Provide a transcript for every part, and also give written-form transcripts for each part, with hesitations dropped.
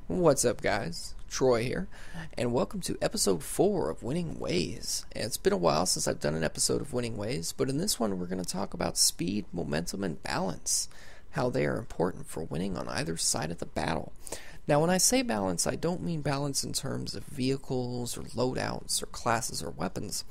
What's up, guys? Troy here, and welcome to episode 4 of Winning Ways. And it's been a while since I've done an episode of Winning Ways, but in this one we're going to talk about speed, momentum, and balance, how they are important for winning on either side of the battle. Now, when I say balance, I don't mean balance in terms of vehicles or loadouts or classes or weapons.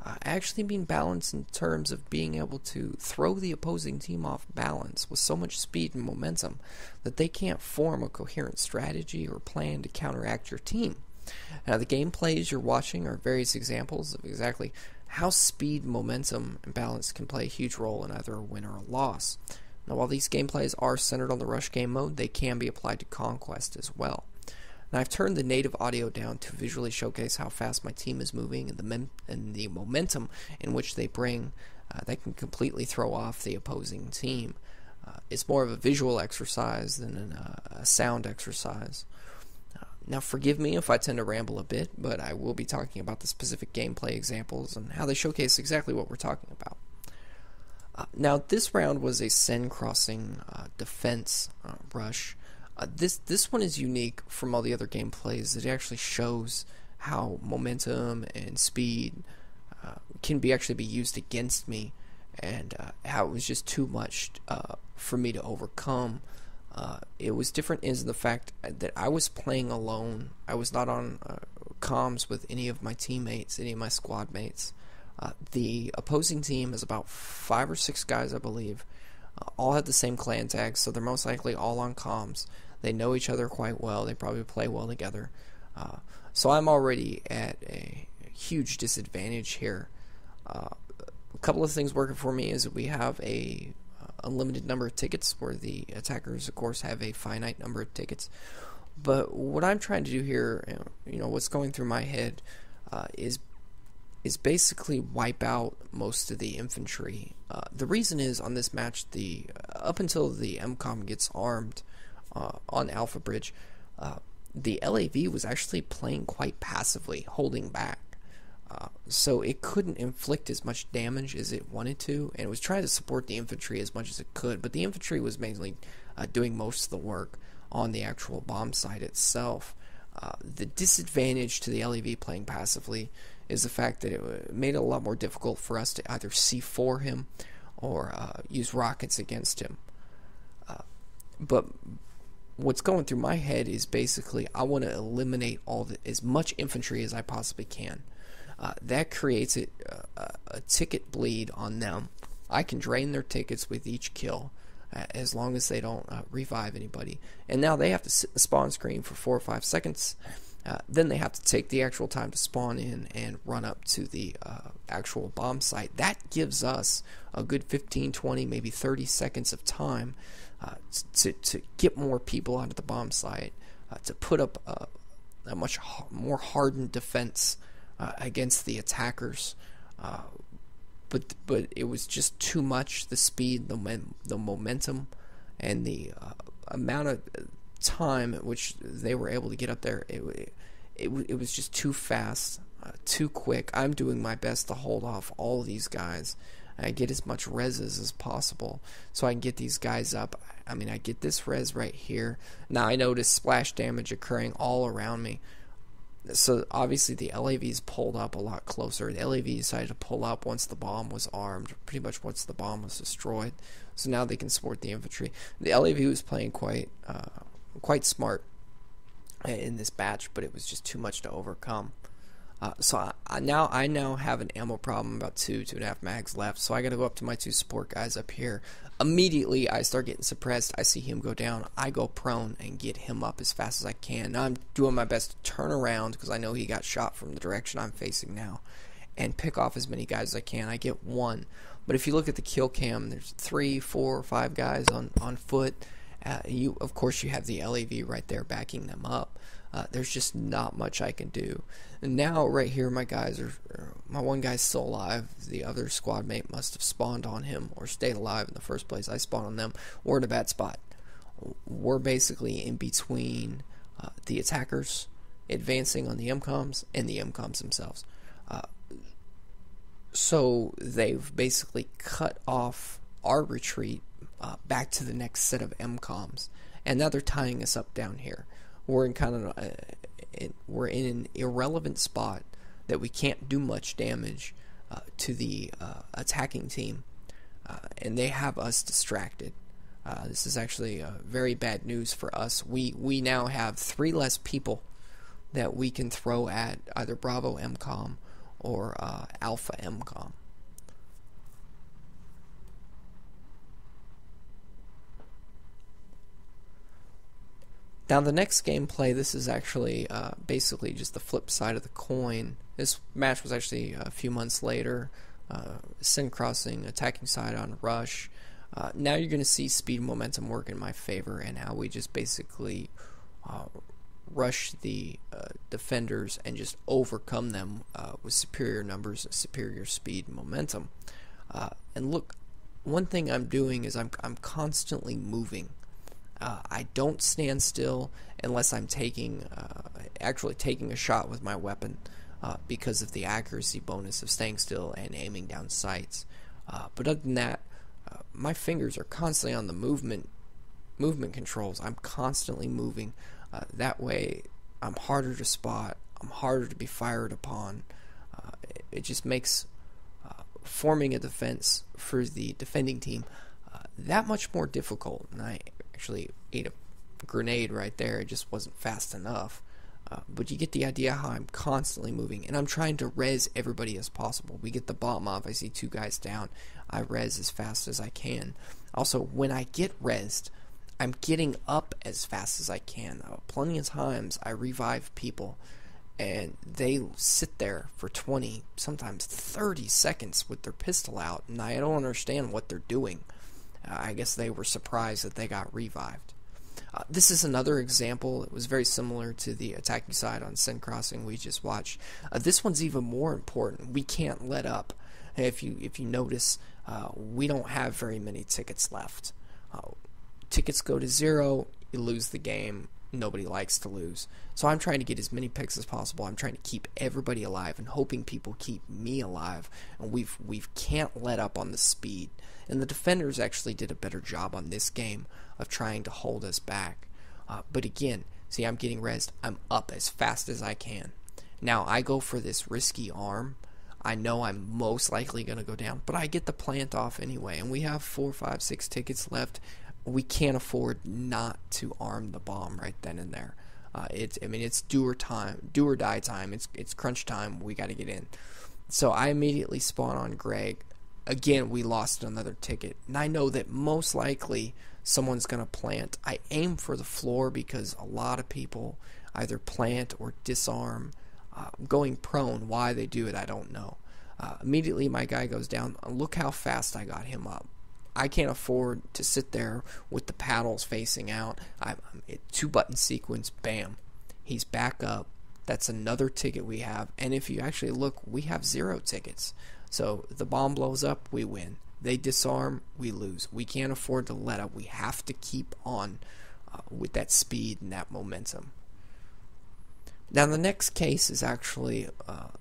I actually mean balance in terms of being able to throw the opposing team off balance with so much speed and momentum that they can't form a coherent strategy or plan to counteract your team. Now, the gameplays you're watching are various examples of exactly how speed, momentum, and balance can play a huge role in either a win or a loss. Now, while these gameplays are centered on the rush game mode, they can be applied to Conquest as well. And I've turned the native audio down to visually showcase how fast my team is moving and the momentum in which they bring that can completely throw off the opposing team. It's more of a visual exercise than a sound exercise. Now, forgive me if I tend to ramble a bit, but I will be talking about the specific gameplay examples and how they showcase exactly what we're talking about. Now, this round was a Sen crossing defense rush. This one is unique from all the other gameplays. It actually shows how momentum and speed can actually be used against me, and how it was just too much for me to overcome. It was different is the fact that I was playing alone. I was not on comms with any of my teammates, any of my squad mates. The opposing team is about 5 or 6 guys, I believe. All had the same clan tags, so they're most likely all on comms. They know each other quite well. They probably play well together. So I'm already at a huge disadvantage here. A couple of things working for me is that we have a unlimited number of tickets, where the attackers, of course, have a finite number of tickets. But what I'm trying to do here, what's going through my head, is basically wipe out most of the infantry. The reason is, on this match, up until the MCOM gets armed on Alpha Bridge, the LAV was actually playing quite passively, holding back. So it couldn't inflict as much damage as it wanted to, and it was trying to support the infantry as much as it could, but the infantry was mainly doing most of the work on the actual bomb site itself. The disadvantage to the LAV playing passively is the fact that it made it a lot more difficult for us to either C4 him or use rockets against him. But what's going through my head is basically I want to eliminate as much infantry as I possibly can. That creates a ticket bleed on them. I can drain their tickets with each kill, as long as they don't revive anybody. And now they have to sit in the spawn screen for 4 or 5 seconds. Then they have to take the actual time to spawn in and run up to the actual bomb site. That gives us a good 15, 20, maybe 30 seconds of time to get more people onto the bomb site, to put up a much more hardened defense against the attackers. But it was just too much. The speed, the momentum, and the amount of time at which they were able to get up there, it was just too fast, too quick. I'm doing my best to hold off all of these guys. I get as much reses as possible so I can get these guys up. I mean, I get this res right here. Now I notice splash damage occurring all around me. So obviously the LAV's pulled up a lot closer. The LAV decided to pull up once the bomb was armed, pretty much once the bomb was destroyed. So now they can support the infantry. The LAV was playing quite smart in this batch, but it was just too much to overcome. So I now have an ammo problem, about 2.5 mags left, so I gotta go up to my 2 support guys up here. Immediately I start getting suppressed. I see him go down. I go prone and get him up as fast as I can. Now I'm doing my best to turn around, because I know he got shot from the direction I'm facing now, and pick off as many guys as I can. I get 1. But if you look at the kill cam, there's 3, 4, 5 guys on foot. Of course you have the LAV right there backing them up. There's just not much I can do. And now right here, my one guy's still alive. The other squad mate must have spawned on him or stayed alive in the first place. I spawned on them. We're in a bad spot. We're basically in between the attackers advancing on the MCOMs and the MCOMs themselves. So they've basically cut off our retreat back to the next set of MCOMs, and now they're tying us up down here. we're in kind of we're in an irrelevant spot that we can't do much damage to the attacking team, and they have us distracted. This is actually very bad news for us. We now have 3 less people that we can throw at either Bravo MCOM or Alpha MCOM. Now the next gameplay, this is actually basically just the flip side of the coin. This match was actually a few months later. Sin crossing, attacking side on rush. Now you're going to see speed and momentum work in my favor, and how we just basically rush the defenders and just overcome them with superior numbers, superior speed and momentum. And look, one thing I'm doing is I'm constantly moving. I don't stand still unless I'm actually taking a shot with my weapon because of the accuracy bonus of staying still and aiming down sights. But other than that, my fingers are constantly on the movement controls. I'm constantly moving. That way, I'm harder to spot. I'm harder to be fired upon. It just makes forming a defense for the defending team that much more difficult. And I actually ate a grenade right there. It just wasn't fast enough. But you get the idea how I'm constantly moving, and I'm trying to res everybody as possible. We get the bomb off. I see 2 guys down. I res as fast as I can. Also, when I get resed, I'm getting up as fast as I can. Plenty of times I revive people, and they sit there for 20, sometimes 30 seconds with their pistol out, and I don't understand what they're doing. I guess they were surprised that they got revived. This is another example. It was very similar to the attacking side on Sin Crossing we just watched. This one's even more important. We can't let up. If you notice, we don't have very many tickets left. Tickets go to 0, you lose the game. Nobody likes to lose. So I'm trying to get as many picks as possible. I'm trying to keep everybody alive and hoping people keep me alive. And we can't let up on the speed. And the defenders actually did a better job on this game of trying to hold us back. But again, see, I'm getting rezzed. I'm up as fast as I can. Now, I go for this risky arm. I know I'm most likely going to go down, but I get the plant off anyway. And we have 4, 5, 6 tickets left. We can't afford not to arm the bomb right then and there. It's do or die time. It's crunch time. We got to get in. So I immediately spawn on Greg. Again, we lost another ticket, and I know that most likely someone's going to plant. I aim for the floor because a lot of people either plant or disarm. Going prone, why they do it, I don't know. Immediately my guy goes down. Look how fast I got him up. I can't afford to sit there with the paddles facing out. 2-button sequence, bam. He's back up. That's another ticket we have. And if you actually look, we have 0 tickets. So the bomb blows up, we win. They disarm, we lose. We can't afford to let up. We have to keep on with that speed and that momentum. Now the next case is actually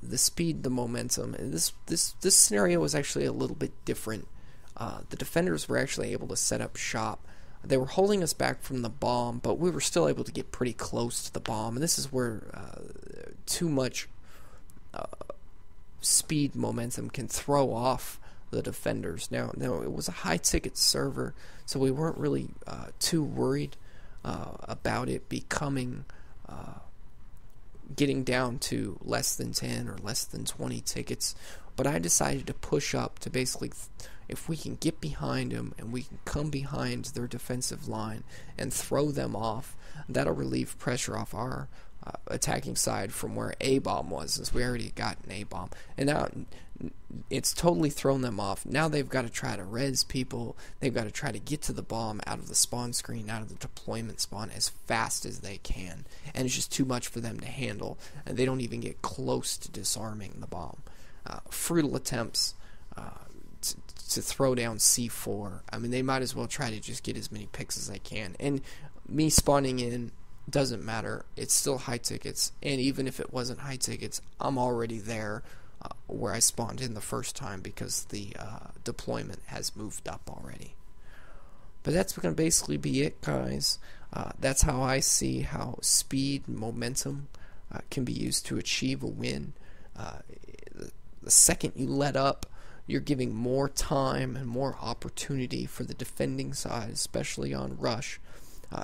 the speed, the momentum. And this scenario was actually a little bit different. The defenders were actually able to set up shop. They were holding us back from the bomb, but we were still able to get pretty close to the bomb. And this is where too much speed momentum can throw off the defenders. Now it was a high-ticket server, so we weren't really too worried about it becoming getting down to less than 10 or less than 20 tickets. But I decided to push up to basically, if we can get behind them and we can come behind their defensive line and throw them off, that'll relieve pressure off our attacking side from where A-bomb was, since we already got an A-bomb. And now it's totally thrown them off. Now they've got to try to res people. They've got to try to get to the bomb out of the spawn screen, out of the deployment spawn as fast as they can. And it's just too much for them to handle, and they don't even get close to disarming the bomb. Fruitful attempts to throw down C4. I mean, they might as well try to just get as many picks as they can. And me spawning in doesn't matter. It's still high tickets, and even if it wasn't high tickets, I'm already there where I spawned in the first time because the deployment has moved up already. But that's going to basically be it, guys. That's how I see how speed and momentum can be used to achieve a win. The second you let up, you're giving more time and more opportunity for the defending side, especially on rush,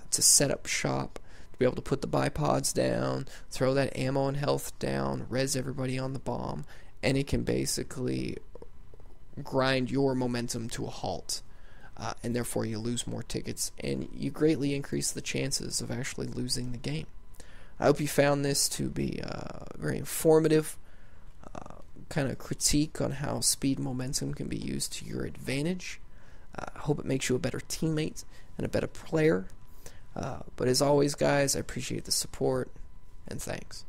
to set up shop, to be able to put the bipods down, throw that ammo and health down, res everybody on the bomb, and it can basically grind your momentum to a halt. And therefore you lose more tickets, and you greatly increase the chances of actually losing the game. I hope you found this to be very informative, kind of critique on how speed momentum can be used to your advantage. I hope it makes you a better teammate and a better player. But as always, guys, I appreciate the support, and thanks.